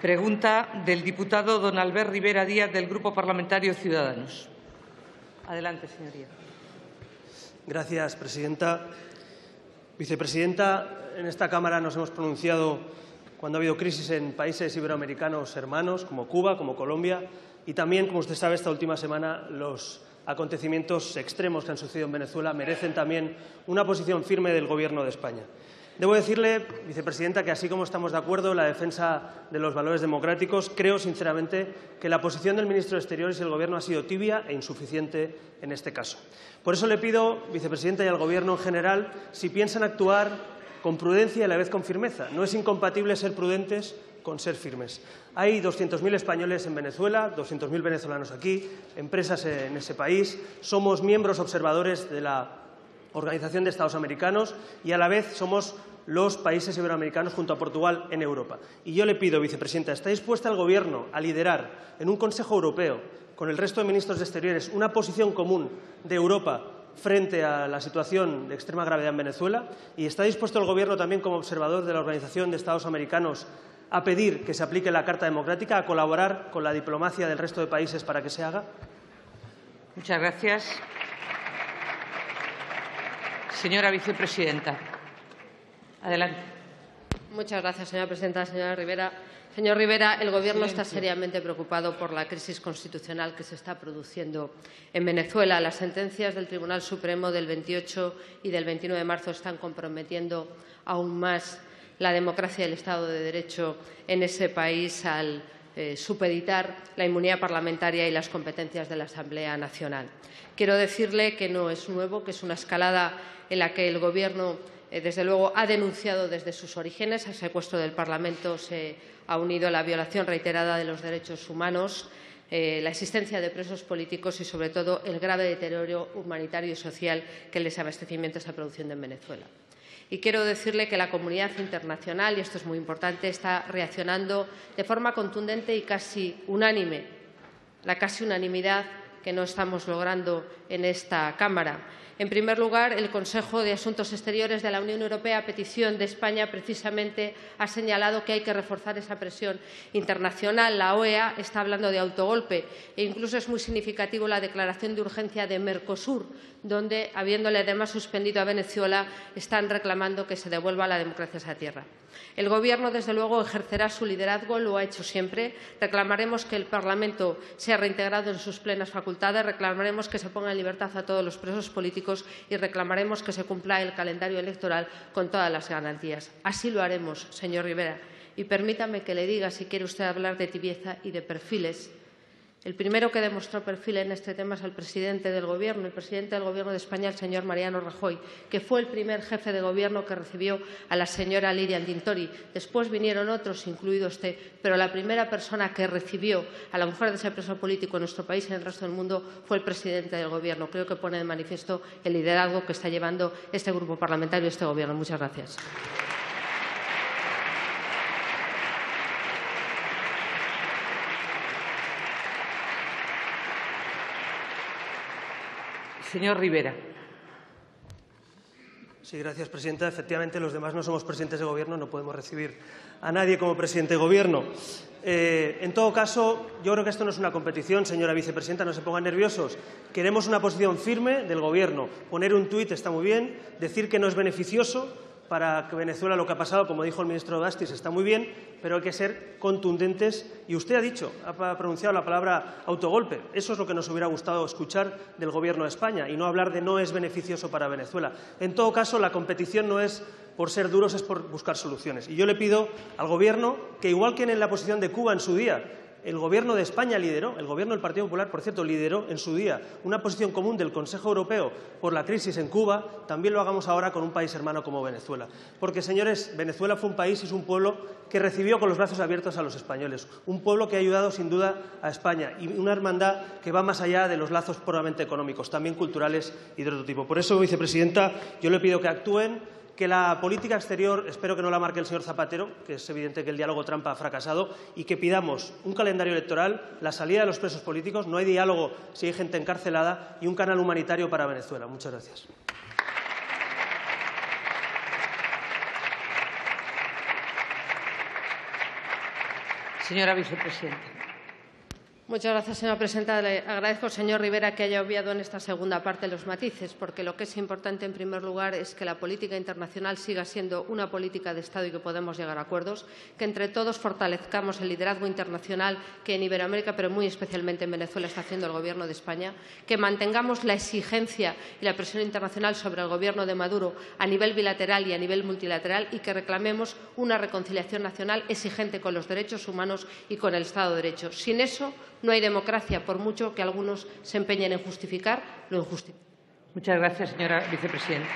Pregunta del diputado don Albert Rivera Díaz, del Grupo Parlamentario Ciudadanos. Adelante, señoría. Gracias, presidenta. Vicepresidenta, en esta Cámara nos hemos pronunciado cuando ha habido crisis en países iberoamericanos hermanos, como Cuba, como Colombia, y también, como usted sabe, esta última semana los acontecimientos extremos que han sucedido en Venezuela merecen también una posición firme del Gobierno de España. Debo decirle, vicepresidenta, que así como estamos de acuerdo en la defensa de los valores democráticos, creo sinceramente que la posición del ministro de Exteriores y el Gobierno ha sido tibia e insuficiente en este caso. Por eso le pido, vicepresidenta, y al Gobierno en general, si piensan actuar con prudencia y a la vez con firmeza. No es incompatible ser prudentes con ser firmes. Hay 200.000 españoles en Venezuela, 200.000 venezolanos aquí, empresas en ese país. Somos miembros observadores de la Organización de Estados Americanos y a la vez somos los países iberoamericanos junto a Portugal en Europa. Y yo le pido, vicepresidenta, ¿está dispuesta el Gobierno a liderar en un Consejo Europeo con el resto de ministros de Exteriores una posición común de Europa frente a la situación de extrema gravedad en Venezuela? ¿Y está dispuesto el Gobierno también como observador de la Organización de Estados Americanos a pedir que se aplique la Carta Democrática, a colaborar con la diplomacia del resto de países para que se haga? Muchas gracias. Señora vicepresidenta. Adelante. Muchas gracias, señora presidenta. Señora Rivera. Señor Rivera, el Gobierno está seriamente preocupado por la crisis constitucional que se está produciendo en Venezuela. Las sentencias del Tribunal Supremo del 28 y del 29 de marzo están comprometiendo aún más la democracia y el Estado de Derecho en ese país al supeditar la inmunidad parlamentaria y las competencias de la Asamblea Nacional. Quiero decirle que no es nuevo, que es una escalada en la que el Gobierno, desde luego, ha denunciado desde sus orígenes. Al secuestro del Parlamento se ha unido la violación reiterada de los derechos humanos, la existencia de presos políticos y, sobre todo, el grave deterioro humanitario y social que el desabastecimiento está produciendo en Venezuela. Y quiero decirle que la comunidad internacional, y esto es muy importante, está reaccionando de forma contundente y casi unánime, la casi unanimidad que no estamos logrando en esta Cámara. En primer lugar, el Consejo de Asuntos Exteriores de la Unión Europea, a petición de España, precisamente ha señalado que hay que reforzar esa presión internacional. La OEA está hablando de autogolpe e incluso es muy significativo la declaración de urgencia de Mercosur, donde, habiéndole además suspendido a Venezuela, están reclamando que se devuelva la democracia a esa tierra. El Gobierno, desde luego, ejercerá su liderazgo, lo ha hecho siempre. Reclamaremos que el Parlamento sea reintegrado en sus plenas facultades, reclamaremos que se ponga en libertad a todos los presos políticos y reclamaremos que se cumpla el calendario electoral con todas las garantías. Así lo haremos, señor Rivera. Y permítame que le diga, si quiere usted hablar de tibieza y de perfiles, el primero que demostró perfil en este tema es el presidente del Gobierno, el presidente del Gobierno de España, el señor Mariano Rajoy, que fue el primer jefe de Gobierno que recibió a la señora Lilian Tintori. Después vinieron otros, incluido usted, pero la primera persona que recibió a la mujer de ese preso político en nuestro país y en el resto del mundo fue el presidente del Gobierno. Creo que pone de manifiesto el liderazgo que está llevando este grupo parlamentario y este Gobierno. Muchas gracias. Señor Rivera. Sí, gracias, presidenta. Efectivamente, los demás no somos presidentes de Gobierno, no podemos recibir a nadie como presidente de Gobierno. En todo caso, yo creo que esto no es una competición, señora vicepresidenta, no se pongan nerviosos. Queremos una posición firme del Gobierno. Poner un tuit está muy bien, decir que no es beneficioso para que Venezuela lo que ha pasado, como dijo el ministro Dastis, está muy bien, pero hay que ser contundentes. Y usted ha pronunciado la palabra autogolpe. Eso es lo que nos hubiera gustado escuchar del Gobierno de España y no hablar de no es beneficioso para Venezuela. En todo caso, la competición no es por ser duros, es por buscar soluciones. Y yo le pido al Gobierno que, igual que en la posición de Cuba en su día, el Gobierno de España lideró, el Gobierno del Partido Popular, por cierto, lideró en su día una posición común del Consejo Europeo por la crisis en Cuba, también lo hagamos ahora con un país hermano como Venezuela. Porque, señores, Venezuela fue un país y es un pueblo que recibió con los brazos abiertos a los españoles, un pueblo que ha ayudado sin duda a España y una hermandad que va más allá de los lazos puramente económicos, también culturales y de otro tipo. Por eso, vicepresidenta, yo le pido que actúen, que la política exterior, espero que no la marque el señor Zapatero, que es evidente que el diálogo trampa ha fracasado, y que pidamos un calendario electoral, la salida de los presos políticos, no hay diálogo si hay gente encarcelada, y un canal humanitario para Venezuela. Muchas gracias. Señora vicepresidenta. Muchas gracias, señora presidenta. Le agradezco, señor Rivera, que haya obviado en esta segunda parte los matices, porque lo que es importante, en primer lugar, es que la política internacional siga siendo una política de Estado y que podamos llegar a acuerdos, que entre todos fortalezcamos el liderazgo internacional que en Iberoamérica, pero muy especialmente en Venezuela, está haciendo el Gobierno de España, que mantengamos la exigencia y la presión internacional sobre el Gobierno de Maduro a nivel bilateral y a nivel multilateral y que reclamemos una reconciliación nacional exigente con los derechos humanos y con el Estado de Derecho. Sin eso, no hay democracia, por mucho que algunos se empeñen en justificar lo injustificable. Muchas gracias, señora vicepresidenta.